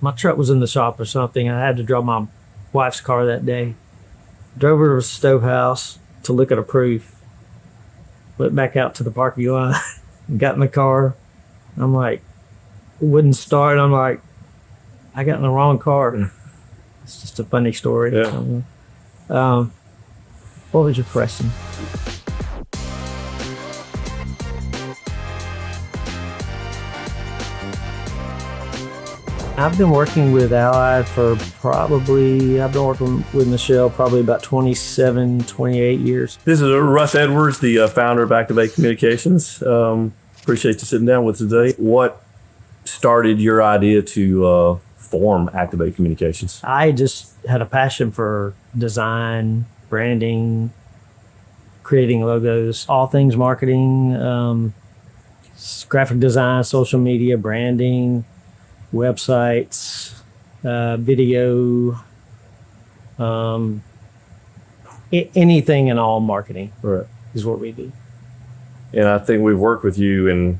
my truck was in the shop or something. I had to draw my wife's car that day. Drove her to the stove house to look at a proof. Went back out to the parking lot, got in the car. I'm like, it wouldn't start. I'm like, I got in the wrong car. It's just a funny story. Yeah. What was your question? I've been working with Allied for I've been working with Michelle probably about 27, 28 years. This is Russ Edwards, the founder of Active8 Communications. Appreciate you sitting down with us today. What started your idea to form Active8 Communications? I just had a passion for design, branding, creating logos, all things marketing, graphic design, social media, branding, websites, video, anything and all marketing is what we do. And I think we've worked with you in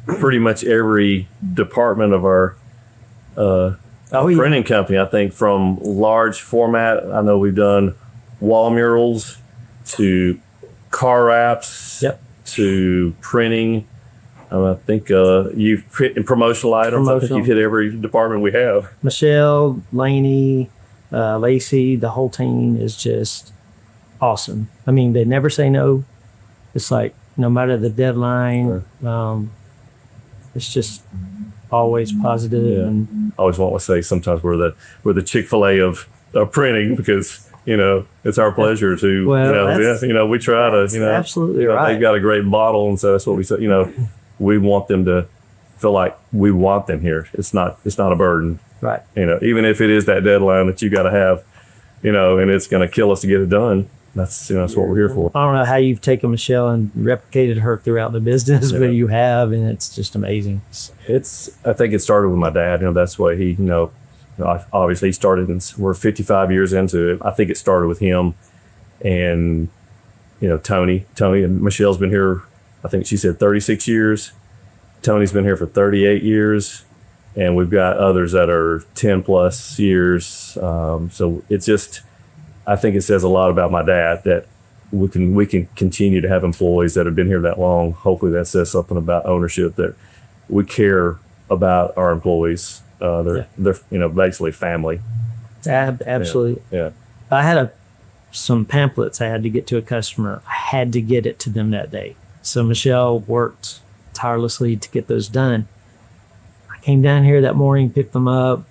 pretty much every department of our printing company. I think from large format, I know we've done wall murals to car wraps to printing. I think you've put in promotional items. I think you've hit every department we have. Michelle, Laney, Lacey, the whole team is just awesome. I mean, they never say no. It's like no matter the deadline, it's just always positive. Yeah. And I always want to say sometimes we're the Chick-fil-A of printing because it's our pleasure to we try to absolutely right. They've got a great model, and so that's what we say. We want them to feel like we want them here. It's not a burden. Right. Even if it is that deadline that you got to have, and it's going to kill us to get it done. That's what we're here for. I don't know how you've taken Michelle and replicated her throughout the business, but you have, and it's just amazing. I think it started with my dad. That's why he, obviously he started, and we're 55 years into it. I think it started with him and, Tony and Michelle's been here. I think she said 36 years. Tony's been here for 38 years. And we've got others that are 10 plus years. So it's just, I think it says a lot about my dad that we can continue to have employees that have been here that long. Hopefully that says something about ownership, that we care about our employees. They're basically family. Absolutely. Yeah. I had some pamphlets I had to get to a customer. I had to get it to them that day. So Michelle worked tirelessly to get those done. I came down here that morning, picked them up,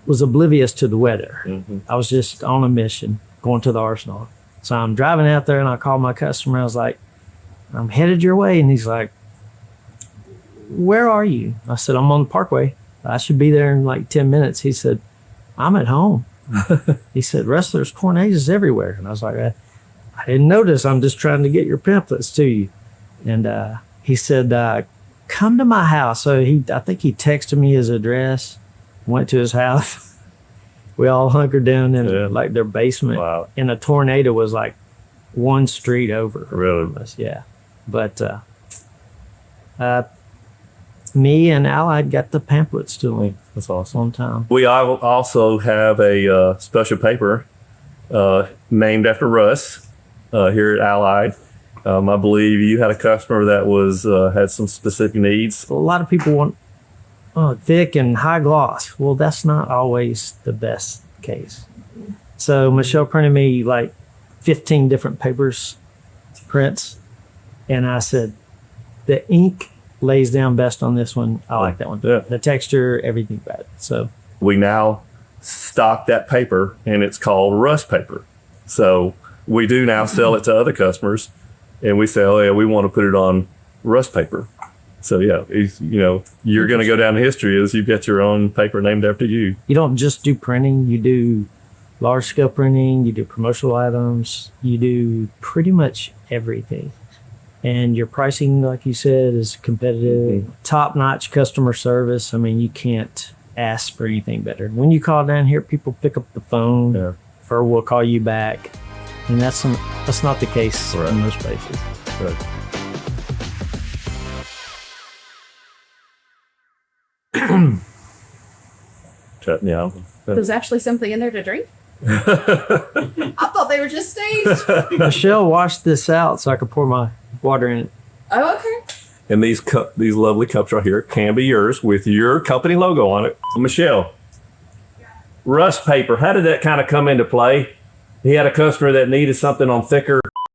was oblivious to the weather. Mm-hmm. I was just on a mission, going to the arsenal. So I'm driving out there and I called my customer. I was like, I'm headed your way. And he's like, where are you? I said, I'm on the Parkway. I should be there in like 10 minutes. He said, I'm at home. He said, Russ, there's cornettas everywhere. And I was like, I didn't notice. I'm just trying to get your pamphlets to you. And he said, come to my house. So I think he texted me his address, went to his house. We all hunkered down in like their basement. Wow. And a tornado was like one street over. Really? Yeah. But me and Allied got the pamphlets to him. That's awesome. On time. We also have a special paper named after Russ here at Allied. I believe you had a customer that had some specific needs. A lot of people want thick and high gloss. Well, that's not always the best case. So Michelle printed me like 15 different prints. And I said, the ink lays down best on this one. I like that one. Yeah. The texture, everything about it. So we now stock that paper, and it's called Russ paper. So we do now sell it to other customers, and we say, oh yeah, we want to put it on Russ paper. So yeah, you're going to go down in history as you've got your own paper named after you. You don't just do printing. You do large scale printing. You do promotional items. You do pretty much everything. And your pricing, like you said, is competitive. Mm-hmm. Top-notch customer service. I mean, you can't ask for anything better. When you call down here, people pick up the phone or will call you back. And that's not the case in most places. Right. Yeah. There's actually something in there to drink? I thought they were just staged. Michelle washed this out so I could pour my water in it. Oh, okay. And these lovely cups right here can be yours with your company logo on it. Michelle, Russ paper, how did that kind of come into play? He had a customer that needed something on thicker